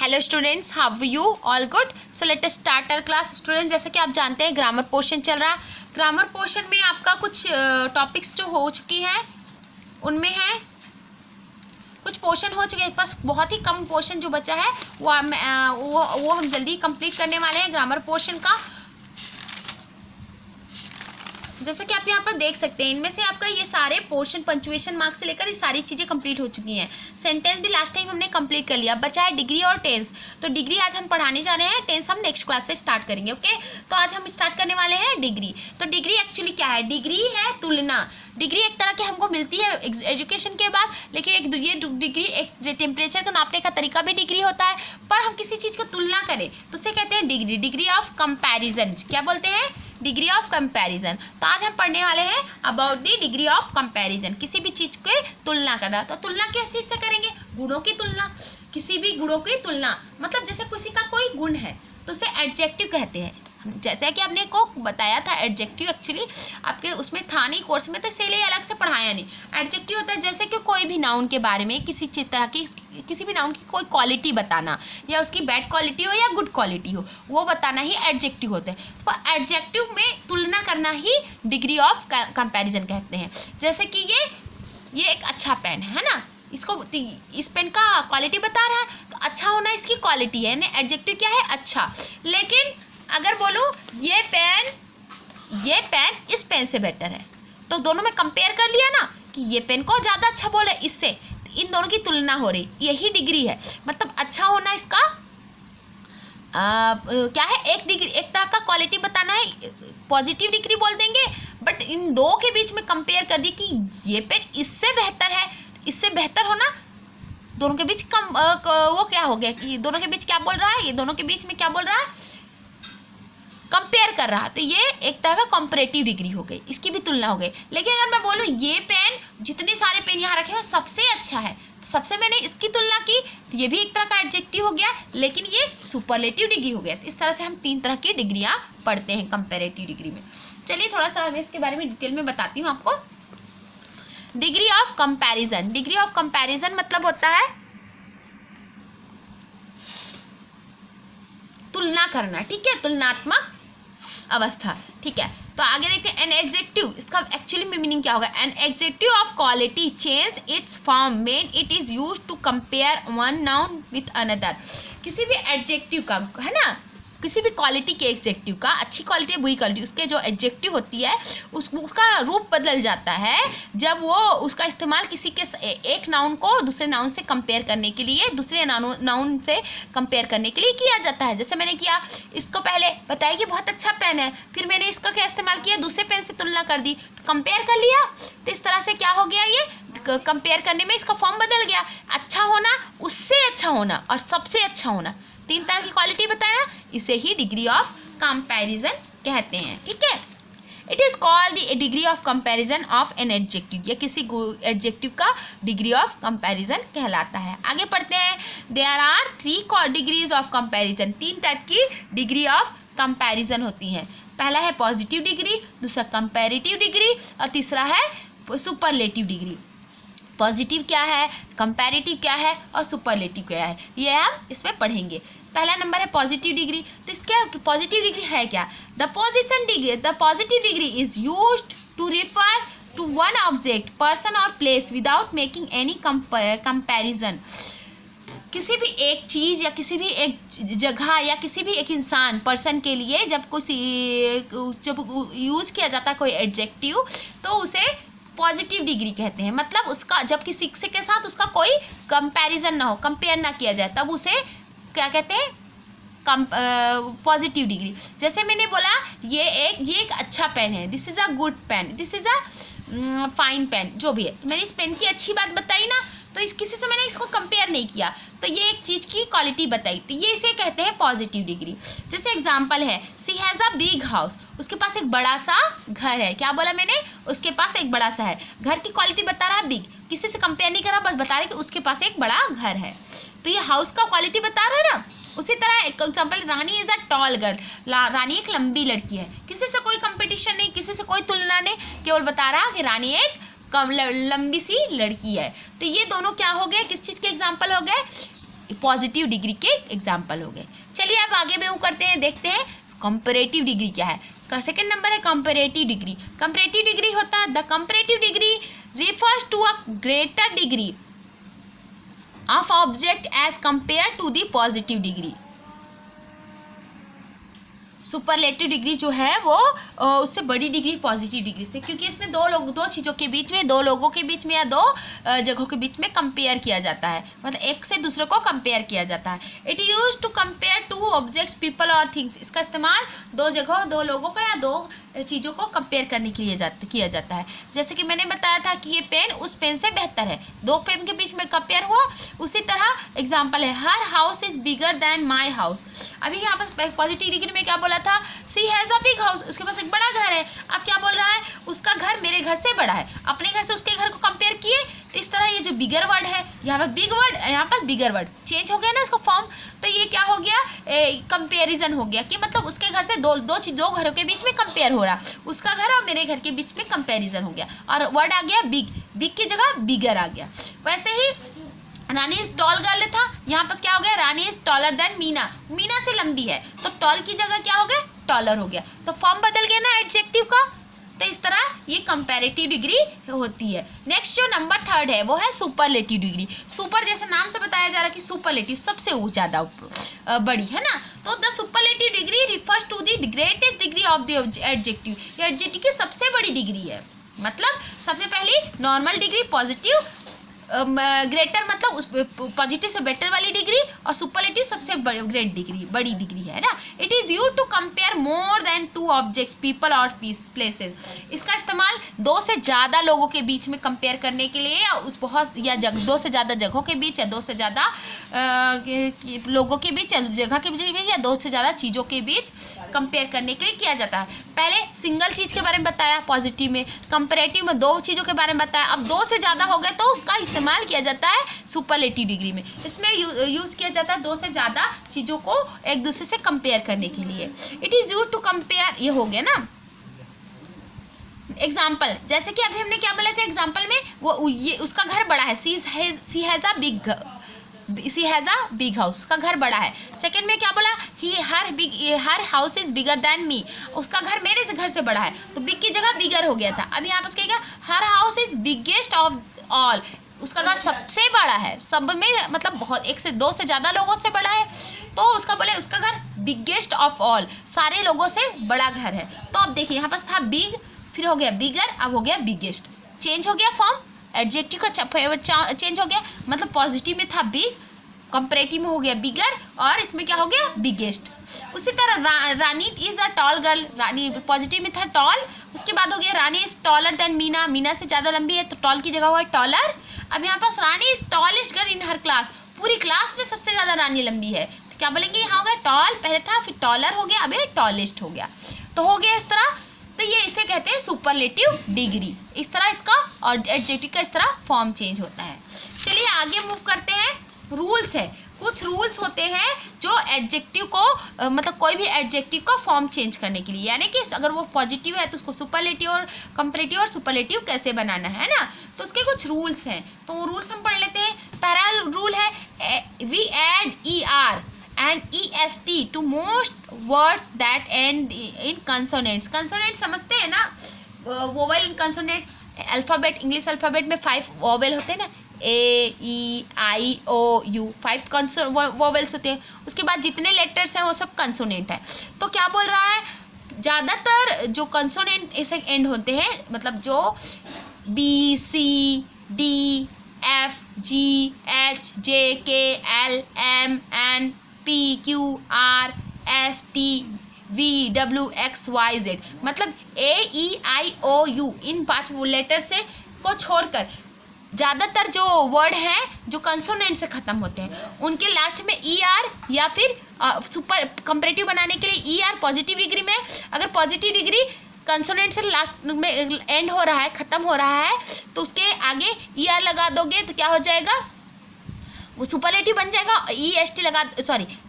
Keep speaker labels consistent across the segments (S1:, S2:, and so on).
S1: Hello students, how you all good. So let us start our class. Student, जैसे कि आप जानते हैं ग्रामर पोर्शन चल रहा है। ग्रामर पोर्शन में आपका कुछ टॉपिक्स जो हो चुकी हैं उनमें है, कुछ पोर्शन हो चुके हैं, बस बहुत ही कम पोर्शन जो बचा है वो हम जल्दी कंप्लीट करने वाले हैं ग्रामर पोर्शन का। जैसे कि आप यहाँ पर देख सकते हैं, इनमें से आपका ये सारे पोर्शन पंचुएशन मार्क्स से लेकर ये सारी चीज़ें कंप्लीट हो चुकी हैं। सेंटेंस भी लास्ट टाइम हमने कंप्लीट कर लिया, बचा है डिग्री और टेंस। तो डिग्री आज हम पढ़ाने जा रहे हैं, टेंस हम नेक्स्ट क्लास से स्टार्ट करेंगे। ओके, तो आज हम स्टार्ट करने वाले हैं डिग्री। तो डिग्री एक्चुअली क्या है? डिग्री है तुलना। डिग्री एक तरह की हमको मिलती है एजुकेशन के बाद, लेकिन ये डिग्री एक टेम्परेचर को नापने का तरीका भी डिग्री होता है, पर हम किसी चीज़ को तुलना करें तो उसे कहते हैं डिग्री। डिग्री ऑफ कंपैरिजन क्या बोलते हैं? Degree of comparison. तो आज हम पढ़ने वाले हैं about the degree of comparison, किसी भी चीज़ की तुलना करना। तो तुलना किस चीज़ से करेंगे? गुणों की तुलना, किसी भी गुणों की तुलना। मतलब जैसे किसी का कोई गुण है तो उसे एडजेक्टिव कहते हैं। जैसा कि आपने को बताया था, एडजेक्टिव एक्चुअली आपके उसमें था नहीं कोर्स में, तो इसीलिए अलग से पढ़ाया नहीं। एडजेक्टिव होता है जैसे कि कोई भी नाउन के बारे में, किसी तरह की किसी भी नाउन की कोई क्वालिटी बताना, या उसकी बैड क्वालिटी हो या गुड क्वालिटी हो, वो बताना ही एडजेक्टिव होता है। तो एडजेक्टिव में तुलना करना ही डिग्री ऑफ कंपैरिजन कहते हैं। जैसे कि ये एक अच्छा पेन है ना, इसको इस पेन का क्वालिटी बता रहा है, तो अच्छा होना इसकी क्वालिटी है, यानी एडजेक्टिव क्या है? अच्छा। लेकिन अगर बोलूँ ये पेन इस पेन से बेटर है, तो दोनों में कंपेयर कर लिया ना कि ये पेन को ज़्यादा अच्छा बोला इससे, तो इन दोनों की तुलना हो रही, यही डिग्री है। मतलब अच्छा होना इसका क्या है? एक डिग्री, एक तरह का क्वालिटी बताना है, पॉजिटिव डिग्री बोल देंगे। बट इन दो के बीच में कंपेयर कर दी कि ये पेन इससे बेहतर है, इससे बेहतर होना, दोनों के बीच वो क्या हो गया कि दोनों के बीच क्या बोल रहा है? ये दोनों के बीच में क्या बोल रहा है? कंपेयर कर रहा। तो ये एक तरह का कंपैरेटिव डिग्री हो गई, इसकी भी तुलना हो गई। लेकिन अगर मैं बोलूँ ये पेन, जितने सारे पेन यहाँ रखे हैं सबसे अच्छा है, तो सबसे मैंने इसकी तुलना की, तो ये भी एक तरह का एडजेक्टिव हो गया, लेकिन ये सुपरलेटिव डिग्री हो गया। तो इस तरह से हम तीन तरह की डिग्रियाँ पढ़ते हैं कंपैरेटिव डिग्री में। चलिए थोड़ा सा मैं इसके बारे में डिटेल में बताती हूँ आपको। Degree of comparison. Degree of comparison मतलब होता है तुलना करना, ठीक है, तुलनात्मक अवस्था, ठीक है। तो आगे देखते हैं एन एडजेक्टिव। इसका एक्चुअली में मीनिंग क्या होगा? An adjective of quality change its form when it is used to compare one noun with another. किसी भी एडजेक्टिव का, है ना, किसी भी क्वालिटी के एडजेक्टिव का, अच्छी क्वालिटी या बुरी क्वालिटी, उसके जो एडजेक्टिव होती है उसका रूप बदल जाता है जब वो उसका इस्तेमाल किसी के एक नाउन को दूसरे नाउन से कंपेयर करने के लिए, दूसरे नाउन से कंपेयर करने के लिए किया जाता है। जैसे मैंने किया, इसको पहले बताया कि बहुत अच्छा पेन है, फिर मैंने इसका क्या इस्तेमाल किया? दूसरे पेन से तुलना कर दी, तो कंपेयर कर लिया। तो इस तरह से क्या हो गया? ये कंपेयर करने में इसका फॉर्म बदल गया। अच्छा होना, उससे अच्छा होना और सबसे अच्छा होना, तीन तरह की क्वालिटी बताया, इसे ही डिग्री ऑफ कंपैरिजन कहते हैं, ठीक है। It is called the degree of comparison of an adjective. या किसी एडजेक्टिव का डिग्री ऑफ कंपैरिजन कहलाता है। आगे पढ़ते हैं। There are 3 degrees of comparison. 3 type की डिग्री ऑफ कंपैरिजन होती हैं। पहला है पॉजिटिव डिग्री, दूसरा कंपैरेटिव डिग्री, और तीसरा है सुपरलेटिव डिग्री। पॉजिटिव क्या है, कंपैरेटिव क्या है और सुपरलेटिव क्या है, ये हम इसमें पढ़ेंगे। पहला नंबर है पॉजिटिव डिग्री। तो इसका पॉजिटिव डिग्री है क्या? The positive degree is used to refer to one object, person और place without making any comparison. किसी भी एक चीज़ या किसी भी एक जगह या किसी भी एक इंसान, पर्सन के लिए जब यूज किया जाता है कोई एडजेक्टिव, तो उसे पॉजिटिव डिग्री कहते हैं। मतलब उसका जब किसी के साथ उसका कोई कंपैरिजन ना हो, कंपेयर ना किया जाए, तब उसे क्या कहते हैं? Positive degree. जैसे मैंने बोला ये एक अच्छा पेन है, this is a good pen, this is a fine pen, जो भी है। तो मैंने इस पेन की अच्छी बात बताई ना, तो किसी से मैंने इसको कंपेयर नहीं किया, तो ये एक चीज़ की क्वालिटी बताई, तो ये इसे कहते हैं पॉजिटिव डिग्री। जैसे एग्जांपल है, she has a big house. उसके पास एक बड़ा सा घर है। क्या बोला मैंने? उसके पास एक बड़ा सा है। घर की क्वालिटी बता रहा है बिग, किसी से कंपेयर नहीं कर रहा, बस बता रहा है कि उसके पास एक बड़ा घर है। तो ये हाउस का क्वालिटी बता रहा है ना। उसी तरह एक example, Rani is a tall girl. Rani एक लंबी लड़की है, किसी से कोई कंपटीशन नहीं, किसी से कोई तुलना नहीं, केवल बता रहा कि रानी एक लंबी सी लड़की है। तो ये दोनों क्या हो गए? किस चीज़ के एग्जाम्पल हो गए? पॉजिटिव डिग्री के एग्जाम्पल हो गए। चलिए अब आगे मूव करते हैं, देखते हैं कंपैरेटिव डिग्री क्या है। सेकंड नंबर है कंपैरेटिव डिग्री। कंपैरेटिव डिग्री होता है the comparative degree refers to a greater degree of object as compare to the positive degree. Superlative degree जो है वो उससे बड़ी डिग्री पॉजिटिव डिग्री से, क्योंकि इसमें दो चीज़ों के बीच में, दो लोगों के बीच में या दो जगहों के बीच में कंपेयर किया जाता है, मतलब एक से दूसरे को कंपेयर किया जाता है। It use to compare two objects people और थिंग्स। इसका इस्तेमाल दो जगह, दो लोगों का या दो चीज़ों को कंपेयर करने के लिए किया जाता है। जैसे कि मैंने बताया था कि ये पेन उस पेन से बेहतर है, दो पेन के बीच में कंपेयर हुआ, उसी तरह एग्जाम्पल है her house is bigger than my house. अभी यहाँ पर पॉजिटिव डिग्री में क्या बोला था, she has a big house, उसके पास एक बड़ा घर है। अब क्या बोल रहा है, उसका घर मेरे घर से बड़ा है, अपने घर से उसके घर को कंपेयर किए। तो इस तरह ये जो बिगर वर्ड है, यहाँ पर बिग वर्ड, यहाँ पर बिगर वर्ड चेंज हो गया ना इसका फॉर्म, तो ये क्या हो गया, कंपेरिजन हो गया कि मतलब उसके घर से दो घरों के बीच में कंपेयर हो रहा, उसका घर और मेरे घर के बीच में कंपेरिजन हो गया, और वर्ड आ गया बिग, बिग की जगह बिगर आ गया। वैसे ही रानी इज टॉल गर्ल था, यहाँ पर क्या हो गया, Rani is taller than Meena, Meena से लंबी है, तो टॉल की जगह क्या हो गया, टॉलर हो गया। तो फॉर्म बदल गया ना एडजेक्टिव का। तो इस तरह ये कंपैरेटिव डिग्री होती है। नेक्स्ट जो नंबर थर्ड है वो है सुपरलेटिव डिग्री। सुपर जैसे नाम से बताया जा रहा है कि सुपरलेटिव सबसे ज़्यादा बड़ी है ना, तो the superlative degree refers to the greatest degree of the adjective. ये एडजेक्टिव की सबसे बड़ी डिग्री है, मतलब सबसे पहली नॉर्मल डिग्री पॉजिटिव, ग्रेटर मतलब उस पॉजिटिव से बेटर वाली डिग्री, और सुपरलेटिव सबसे ग्रेट डिग्री, बड़ी डिग्री है ना। It is use to compare more than two objects people और प्लेसेस। इसका इस्तेमाल दो से ज़्यादा लोगों के बीच में कंपेयर करने के लिए, या उस बहुत या दो से ज़्यादा जगहों के बीच, या दो से ज़्यादा लोगों के बीच, या जगह के बीच, या दो से ज़्यादा चीज़ों के बीच कंपेयर करने के लिए किया जाता है। पहले सिंगल चीज़ के बारे में बताया पॉजिटिव में, कंपैरेटिव में दो चीज़ों के बारे में बताया, अब दो से ज़्यादा हो गए तो उसका इस्तेमाल किया जाता है सुपरलेटिव डिग्री में। इसमें यूज किया जाता है दो से ज़्यादा चीज़ों को एक दूसरे से कंपेयर करने के लिए। It is use to compare, ये हो गया ना एग्जाम्पल। जैसे कि अभी हमने क्या बोला था एग्जाम्पल में, वो ये उसका घर बड़ा है, she has a big house, उसका घर बड़ा है। सेकंड में क्या बोला, her house is bigger than me, उसका घर मेरे से घर से बड़ा है, तो बिग की जगह बिगर हो गया था। अब यहाँ पर कहेगा her house is biggest of all, उसका घर सबसे बड़ा है, सब में मतलब बहुत, एक से दो से ज़्यादा लोगों से बड़ा है, तो उसका बोले उसका घर बिगेस्ट ऑफ ऑल, सारे लोगों से बड़ा घर है। तो अब देखिए यहाँ पास था बिग, फिर हो गया बिगर, अब हो गया बिगेस्ट, चेंज हो गया फॉर्म, एडजेक्टिव का चेंज हो गया, मतलब पॉजिटिव में था बिग, कंपैरेटिव में हो गया बिगर, और इसमें क्या हो गया बिगेस्ट। उसी तरह Rani is a tall girl, Rani positive में था टॉल, उसके बाद हो गया Rani is taller than Meena, Meena से ज़्यादा लंबी है तो टॉल की जगह हुआ टॉलर। अब यहाँ पास Rani is tallest girl in her class, पूरी क्लास में सबसे ज़्यादा रानी लंबी है, तो क्या बोलेंगे, यहाँ हो गया टॉल पहले था, फिर टॉलर हो गया, अब ये टॉलेस्ट हो गया। तो हो गया इस तरह, तो ये इसे कहते हैं सुपरलेटिव डिग्री। इस तरह इसका और एडजेक्टिव का इस तरह फॉर्म चेंज होता है। चलिए आगे मूव करते हैं। रूल्स है, कुछ रूल्स होते हैं जो एडजेक्टिव को मतलब कोई भी एडजेक्टिव का फॉर्म चेंज करने के लिए, यानी कि अगर वो पॉजिटिव है तो उसको सुपरलेटिव और कंपैरेटिव और सुपरलेटिव कैसे बनाना है ना, तो उसके कुछ रूल्स हैं। तो वो रूल्स हम पढ़ लेते हैं। पहला रूल है we add ER and EST to most words that end in consonants। Consonant समझते हैं ना, वोवेल इन कंसोनेंट, अल्फ़ाबेट, इंग्लिश अल्फ़ाबेट में 5 वोवेल होते हैं ना, A, E, I, O, U, 5 vowels होते हैं। उसके बाद जितने लेटर्स हैं वो सब कंसोनेंट है। तो क्या बोल रहा है, ज़्यादातर जो कंसोनेंट ऐसे एंड होते हैं, मतलब जो B, C, D, F, G, H, J, K, L, M, N, P, Q, R, S, T, V, W, X, Y, Z, मतलब A, E, I, O, U इन 5 लेटर से को छोड़कर ज़्यादातर जो वर्ड हैं जो कंसोनेंट से ख़त्म होते हैं उनके लास्ट में ER या फिर सुपर कंपैरेटिव बनाने के लिए ER पॉजिटिव डिग्री में, अगर पॉजिटिव डिग्री कंसोनेंट से लास्ट में एंड हो रहा है, ख़त्म हो रहा है, तो उसके आगे ER लगा दोगे तो क्या हो जाएगा, वो सुपरलेटिव बन जाएगा।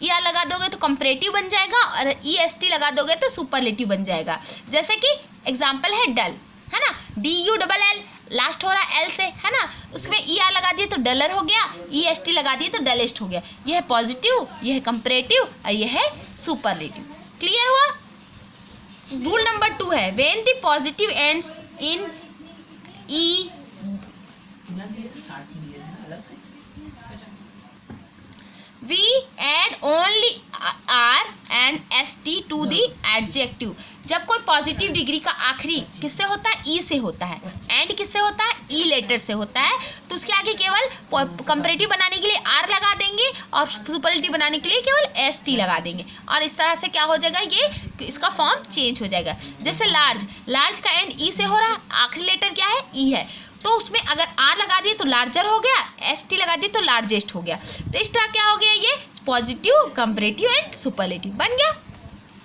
S1: ER लगा दोगे तो कंपैरेटिव बन जाएगा, और EST लगा दोगे तो सुपरलेटिव बन जाएगा। जैसे कि एग्जाम्पल है डल, है ना, DULL, लास्ट हो रहा है एल से, है ना, उसमें ई आर लगा दिए तो डलर हो गया, ई एस टी लगा दिए तो डलेस्ट हो गया। यह है पॉजिटिव, यह है कंपैरेटिव और यह है सुपरलेटिव। क्लियर हुआ? रूल नंबर 2 है when the positive ends in E we add only r and st to the adjective। जब कोई पॉजिटिव डिग्री का आखिरी किससे होता है? ई से होता है। एंड किससे होता है? ई लेटर से होता है। तो उसके आगे केवल कंपैरेटिव बनाने के लिए आर लगा देंगे और सुपरलेटिव बनाने के लिए केवल एस टी लगा देंगे, और इस तरह से क्या हो जाएगा, ये इसका फॉर्म चेंज हो जाएगा। जैसे लार्ज, लार्ज का एंड ई से हो रहा है, आखिरी लेटर क्या है? ई है, तो उसमें अगर आर लगा दिए तो लार्जर हो गया, एस टी लगा दिए तो लार्जेस्ट हो गया। तो इस तरह क्या हो गया, ये पॉजिटिव, कंपैरेटिव एंड सुपरलेटिव बन गया।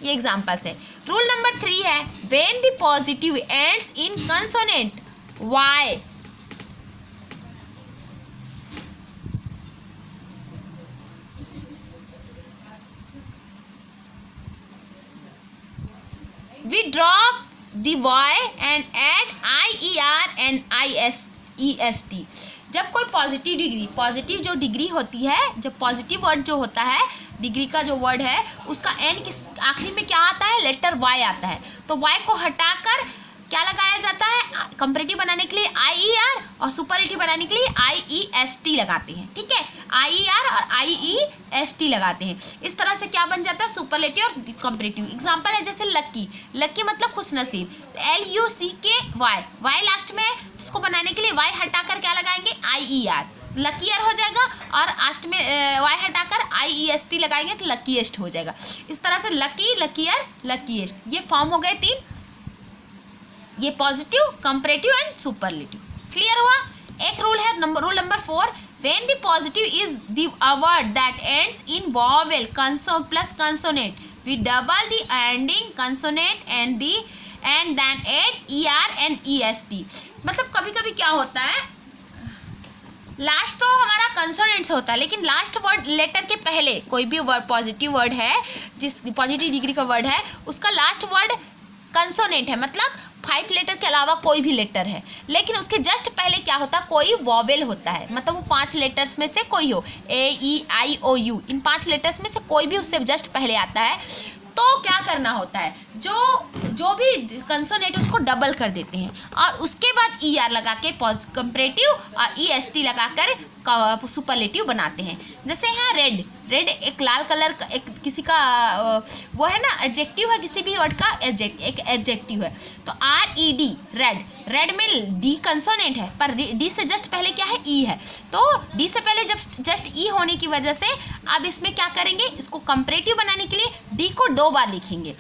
S1: ये एग्जांपल्स है। रूल नंबर 3 है when the positive ends in consonant Y we drop the y and add IER and IEST। जब कोई पॉजिटिव डिग्री, पॉजिटिव जो डिग्री होती है, जब पॉजिटिव वर्ड जो होता है, डिग्री का जो वर्ड है, उसका एंड किस आखिरी में क्या आता है? लेटर y आता है। तो y को हटाकर क्या लगाया जाता है? कंपैरेटिव बनाने के लिए IER और सुपरलेटिव बनाने के लिए IEST लगाते हैं। ठीक है, IER और IEST लगाते हैं। इस तरह से क्या बन जाता है? सुपरलेटिव और कंपैरेटिव। एग्जांपल है जैसे लकी, लकी मतलब खुशनसीब, तो LUCKY, y लास्ट में है, उसको बनाने के लिए y हटाकर क्या लगाएंगे? IER, लकीयर हो जाएगा, और लास्ट में y हटाकर IEST लगाएंगे तो लकीएस्ट हो जाएगा। इस तरह से लकी, लकीयर, लकीएस्ट, ये फॉर्म हो गए 3। ये positive, comparative and superlative. Clear हुआ? एक रूल है rule number 4 when the positive is the word that ends in vowel plus consonant we double the ending consonant and then add ER and EST। मतलब कभी कभी क्या होता है, last तो हमारा कंसोनेंट से होता है, लेकिन लास्ट वर्ड लेटर के पहले कोई भी वर्ड पॉजिटिव वर्ड है, जिस पॉजिटिव डिग्री का वर्ड है, उसका लास्ट वर्ड कंसोनेंट है, मतलब 5 लेटर के अलावा कोई भी लेटर है, लेकिन उसके जस्ट पहले क्या होता है? कोई वॉवेल होता है, मतलब वो 5 लेटर्स में से कोई हो, AEIOU, इन 5 लेटर्स में से कोई भी उससे जस्ट पहले आता है। तो क्या करना होता है, जो भी कंसोनेंट उसको डबल कर देते हैं, और उसके बाद ER लगा के कंपैरेटिव और EST लगाकर सुपरलेटिव बनाते हैं। जैसे यहाँ रेड, रेड एक लाल कलर का, एक किसी का वो है ना, एडजेक्टिव है, किसी भी वर्ड का एक एडजेक्टिव है, तो RED, रेड, रेड में D कंसोनेंट है, पर D से जस्ट पहले क्या है? E है, तो D से पहले जब जस्ट E होने की वजह से अब इसमें क्या करेंगे, इसको कंपैरेटिव बनाने के लिए D को 2 बार लिखेंगे,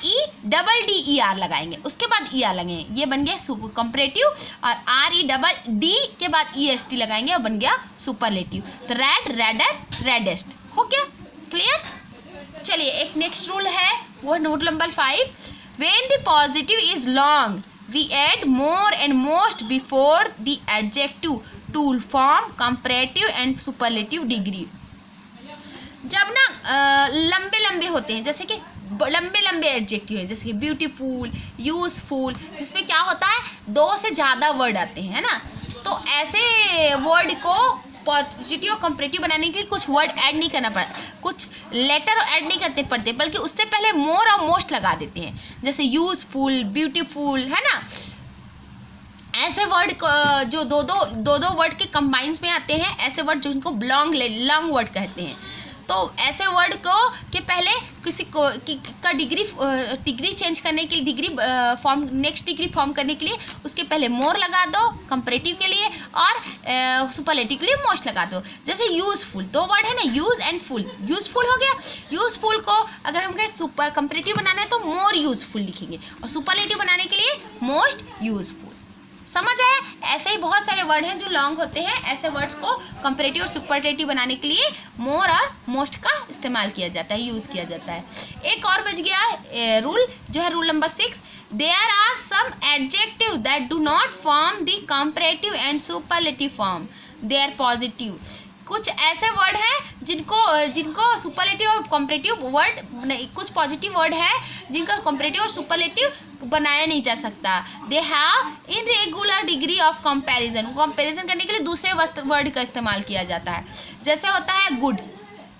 S1: REDDER लगाएंगे, उसके बाद ER लगेंगे, ये बन गया कंपैरेटिव, और REDD के बाद EST लगाएंगे और बन गया सुपरलेटिव। तो रेड, रेडर, रेडेस्ट हो गया। क्लियर? चलिए एक नेक्स्ट रूल है, वो rule number 5 when the positive is long we add more and most before the adjective to form comparative and superlative degree. जब ना लंबे लंबे होते हैं, जैसे कि लंबे लंबे एडजेक्टिव है, जैसे कि ब्यूटीफुल, यूजफुल, जिसमें क्या होता है 2 से ज़्यादा वर्ड आते हैं, है ना, तो ऐसे वर्ड को पॉजिटिव और कंपैरेटिव बनाने के लिए कुछ वर्ड ऐड नहीं करना पड़ता, कुछ लेटर ऐड नहीं करते पड़ते, बल्कि उससे पहले मोर और मोस्ट लगा देते हैं। जैसे यूजफुल, ब्यूटीफुल, है ना, ऐसे वर्ड जो दो वर्ड के कंबाइंस में आते हैं, ऐसे वर्ड जिनको लॉन्ग वर्ड कहते हैं। तो ऐसे वर्ड को के पहले किसी को का डिग्री चेंज करने के लिए, degree form, next degree form करने के लिए उसके पहले मोर लगा दो कंपैरेटिव के लिए, और सुपरलेटिव के लिए मोस्ट लगा दो। जैसे यूजफुल, 2 वर्ड है ना, यूज एंड फुल, यूजफुल हो गया। यूजफुल को अगर हम कहें सुपर कंपैरेटिव बनाना है तो मोर यूजफुल लिखेंगे, और सुपरलेटिव बनाने के लिए मोस्ट यूजफुल। समझ आया? ऐसे ही बहुत सारे वर्ड हैं जो लॉन्ग होते हैं, ऐसे वर्ड्स को कंपैरेटिव और सुपरलेटिव बनाने के लिए मोर और मोस्ट का इस्तेमाल किया जाता है, यूज़ किया जाता है। एक और बच गया रूल, जो है rule number 6 there are some adjective that do not form the comparative and superlative form, they are positive. कुछ ऐसे वर्ड हैं जिनको सुपरलेटिव और कंपैरेटिव वर्ड नहीं, कुछ पॉजिटिव वर्ड है जिनका कंपैरेटिव और सुपरलेटिव बनाया नहीं जा सकता। They have irregular degree of comparison, comparison करने के लिए दूसरे वर्ड का इस्तेमाल किया जाता है। जैसे होता है गुड,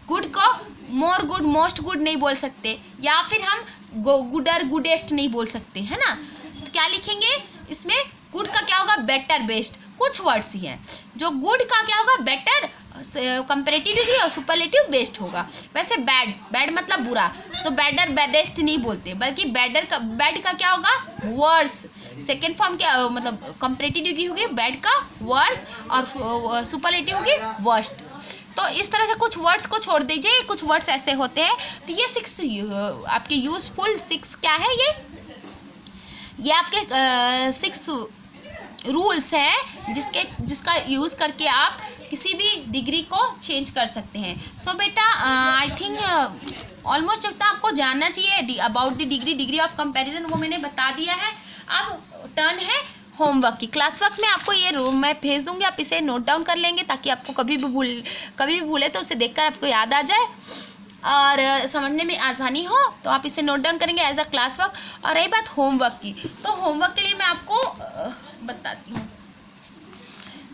S1: गुड को मोर गुड, मोस्ट गुड नहीं बोल सकते, या फिर हम गुडर, गुडेस्ट नहीं बोल सकते, है ना। तो क्या लिखेंगे इसमें, गुड का क्या होगा, बेटर, बेस्ट, कुछ वर्ड्स ही हैं। जो गुड का क्या होगा, बेटर, कंपैरेटिव डिग्री, और सुपरलेटिव बेस्ट होगा। वैसे बैड, बैड मतलब बुरा, तो बैडर, बेडेस्ट नहीं बोलते, बल्कि बैड का क्या होगा, वर्स। सेकेंड फॉर्म क्या मतलब कंपैरेटिव डिग्री होगी बैड का वर्स, और सुपरलेटिव होगी वर्स्ट। तो इस तरह से कुछ वर्ड्स को छोड़ दीजिए, कुछ वर्ड्स ऐसे होते हैं। तो ये 6 आपके यूजफुल 6 क्या है, ये आपके 6 रूल्स हैं जिसका यूज़ करके आप किसी भी डिग्री को चेंज कर सकते हैं। सो बेटा आई थिंक ऑलमोस्ट जितना आपको जानना चाहिए about the degree of comparison वो मैंने बता दिया है। अब टर्न है होमवर्क की। क्लास वर्क में आपको ये मैं भेज दूंगी, आप इसे नोट डाउन कर लेंगे ताकि आपको कभी भी भूले तो उसे देखकर आपको याद आ जाए और समझने में आसानी हो। तो आप इसे नोट डाउन करेंगे एज अ क्लास वर्क। और रही बात होमवर्क की, तो होमवर्क के लिए मैं आपको बताती हूँ।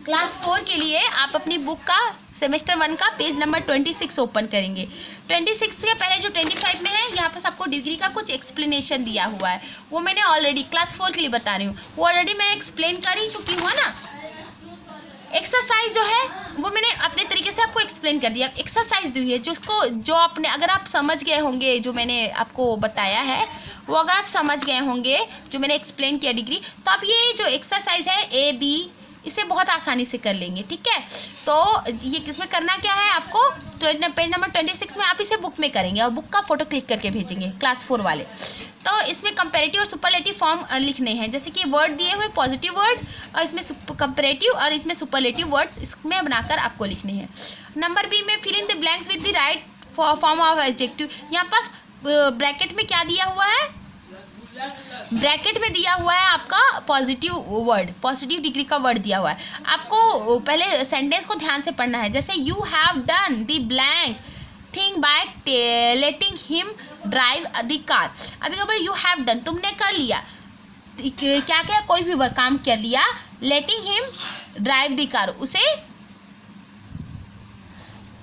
S1: क्लास 4 के लिए आप अपनी बुक का सेमेस्टर 1 का पेज नंबर 26 ओपन करेंगे। 26 से पहले जो 25 में है यहाँ पर आपको डिग्री का कुछ एक्सप्लेनेशन दिया हुआ है, वो मैंने ऑलरेडी क्लास 4 के लिए बता रही हूँ, वो ऑलरेडी मैं एक्सप्लेन कर ही चुकी हूँ ना। एक्सरसाइज जो है वो मैंने अपने तरीके से आपको एक्सप्लेन कर दिया। एक्सरसाइज दी हुई है जो आपने, अगर आप समझ गए होंगे जो मैंने आपको बताया है, वो अगर आप समझ गए होंगे जो मैंने एक्सप्लेन किया डिग्री, तो आप ये जो एक्सरसाइज है AB इसे बहुत आसानी से कर लेंगे, ठीक है। तो ये किसमें करना क्या है आपको, पेज नंबर 26 में आप इसे बुक में करेंगे और बुक का फोटो क्लिक करके भेजेंगे क्लास 4 वाले। तो इसमें कंपैरेटिव और सुपरलेटिव फॉर्म लिखने हैं, जैसे कि वर्ड दिए हुए पॉजिटिव वर्ड और इसमें कंपैरेटिव और इसमें सुपरलेटिव वर्ड्स इसमें बनाकर आपको लिखने हैं। नंबर बी में fill in the blanks with the right form of adjective. यहाँ पास ब्रैकेट में क्या दिया हुआ है, ब्रैकेट में दिया हुआ है आपका पॉजिटिव वर्ड, पॉजिटिव डिग्री का वर्ड दिया हुआ है। आपको पहले सेंटेंस को ध्यान से पढ़ना है, जैसे you have done the blank thing by letting him drive the car. अभी क्या बोले, यू हैव डन, तुमने कर लिया, क्या क्या कोई भी काम कर लिया, लेटिंग हिम ड्राइव द कार, उसे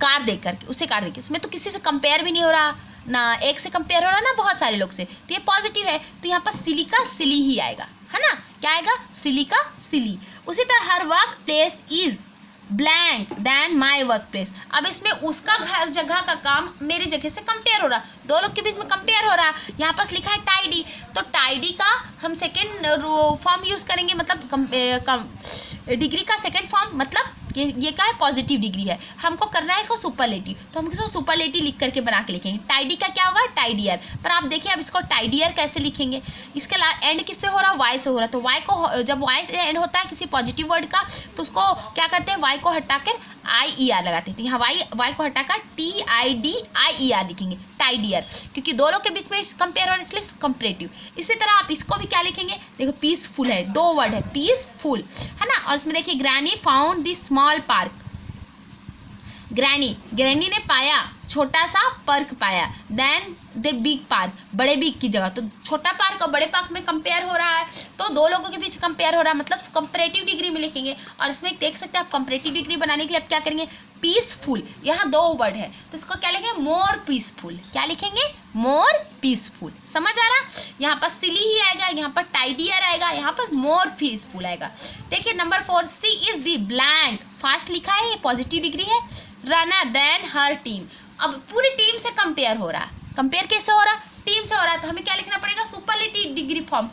S1: कार देकर, उसमें तो किसी से कंपेयर भी नहीं हो रहा ना, एक से कंपेयर हो रहा ना बहुत सारे लोग से, तो ये पॉजिटिव है। तो यहाँ पर सिली का सिली ही आएगा, है ना, क्या आएगा, सिली का सिली। उसी तरह her work place is blank than my work place. अब इसमें उसका घर जगह का काम मेरी जगह से कंपेयर हो रहा, दो लोग के बीच में कंपेयर हो रहा। यहाँ पर लिखा है टाइडी, तो टाइडी का हम सेकेंड फॉर्म यूज़ करेंगे, मतलब डिग्री का सेकेंड फॉर्म, मतलब ये क्या है, पॉजिटिव डिग्री है, हमको करना है इसको सुपरलेटिव, तो हम इसको सुपरलेटिव लिख करके बना के लिखेंगे। टाइडी का क्या होगा, टाइडियर। पर आप देखिए अब इसको टाइडियर कैसे लिखेंगे, इसके एंड किससे हो रहा है, वाई से हो रहा है। तो वाई को, जब वाई से एंड होता है किसी पॉजिटिव वर्ड का, तो उसको क्या करते हैं, वाई को हटाकर IER लगाते हैं। तो यहाँ वाई को हटाकर TIDIER लिखेंगे, टाइडियर, क्योंकि दो लोग के बीच में कंपेयर हो रहा है इसलिए कंपैरेटिव। इसी तरह आप इसको भी क्या लिखेंगे, देखो पीसफुल है, दो वर्ड है, पीसफुल, है ना। और इसमें देखिए granny found the small park, granny ने पाया, छोटा सा पार्क पाया, देन द बिग पार्क, बड़े बिग की जगह। तो छोटा पार्क और बड़े पार्क में कंपेयर हो रहा है, तो दो लोगों के बीच कंपेयर हो रहा है, मतलब कंपैरेटिव डिग्री में लिखेंगे। और इसमें देख सकते हैं आप कंपैरेटिव डिग्री बनाने के लिए आप क्या करेंगे, पीसफुल, यहाँ दो वर्ड है तो इसको क्या लिखेंगे, मोर पीसफुल। क्या लिखेंगे, मोर पीसफुल। समझ आ रहा, यहाँ पर सिली ही आएगा, यहाँ पर टाइडियर आएगा, यहाँ पर मोर पीसफुल आएगा। देखिए number 4, C is the blank, fast लिखा है, ये पॉजिटिव डिग्री है, रनर देन हर टीम। अब पूरी टीम से कंपेयर हो रहा, कंपेयर कैसे हो रहा, टीम से हो रहा, तो हमें क्या लिखना पड़ेगा, सुपरलेटिव डिग्री फॉर्म,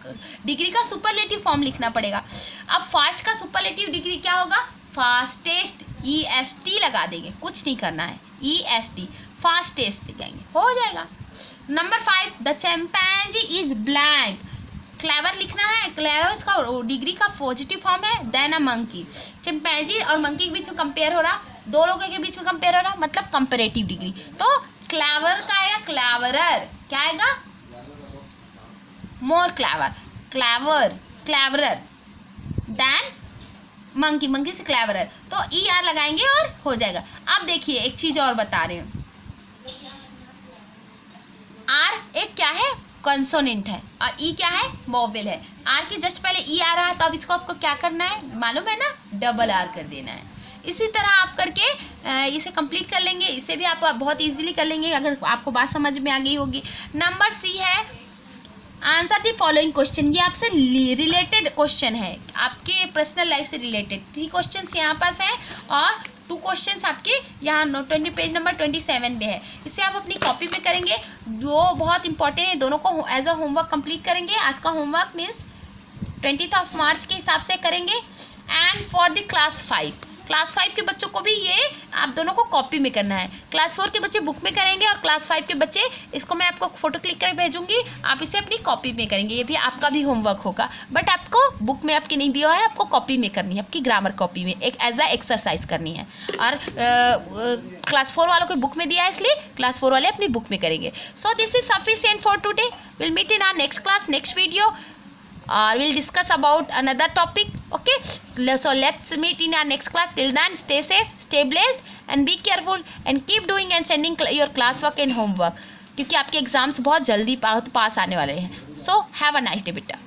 S1: डिग्री का सुपरलेटिव फॉर्म लिखना पड़ेगा। अब फास्ट का सुपरलेटिव डिग्री क्या होगा, फास्टेस्ट, EST लगा देंगे, कुछ नहीं करना है, EST, फास्टेस्ट लिखेंगे, हो जाएगा। Number 5, the chimpanzee is blank, clever लिखना है, क्लेवर इसका डिग्री का पॉजिटिव फॉर्म है, देन अ मंकी। चिंपैंजी और मंकी के बीच में कंपेयर हो रहा, दो लोगों के बीच में कंपेयर हो रहा, मतलब कंपैरेटिव डिग्री। तो क्लेवर का आएगा क्लेवरर, क्या आएगा, more clever, cleverer then monkey से क्लेवरर, तो ER लगाएंगे और हो जाएगा। अब देखिए एक चीज और बता रहे हैं, R एक क्या है, कंसोनेंट है और ई क्या है, वोवेल है। आर के जस्ट पहले ई आ रहा है तो अब इसको आपको क्या करना है मालूम है ना, डबल आर कर देना है। इसी तरह आप करके इसे कंप्लीट कर लेंगे, इसे भी आप बहुत इजीली कर लेंगे अगर आपको बात समझ में आ गई होगी। नंबर सी है आंसर द फॉलोइंग क्वेश्चन। ये आपसे रिलेटेड क्वेश्चन है, आपके पर्सनल लाइफ से रिलेटेड। 3 क्वेश्चंस यहाँ पास है और 2 क्वेश्चंस आपके यहाँ 20 पेज नंबर 27 पे है। इसे आप अपनी कॉपी में करेंगे, दो बहुत इंपॉर्टेंट है, दोनों को एज अ होमवर्क कंप्लीट करेंगे। आज का होमवर्क मीन्स 20 मार्च के हिसाब से करेंगे। एंड फॉर द क्लास 5 के बच्चों को भी ये आप दोनों को कॉपी में करना है। क्लास 4 के बच्चे बुक में करेंगे और क्लास 5 के बच्चे, इसको मैं आपको फोटो क्लिक करके भेजूंगी, आप इसे अपनी कॉपी में करेंगे। ये भी आपका भी होमवर्क होगा, बट आपको बुक में आपकी नहीं दिया है, आपको कॉपी में करनी है, आपकी ग्रामर कॉपी में एक एज अ एक्सरसाइज करनी है। और क्लास 4 वालों को बुक में दिया है, इसलिए क्लास 4 वाले अपनी बुक में करेंगे। So this is sufficient for today. Will meet in our next class, next video, or we'll discuss about another topic. Okay, so let's meet in our next class. Till then, stay safe, stay blessed and be careful and keep doing and sending your classwork and homework, क्योंकि आपके exams बहुत जल्दी पास आने वाले हैं। So have a nice day बेटा।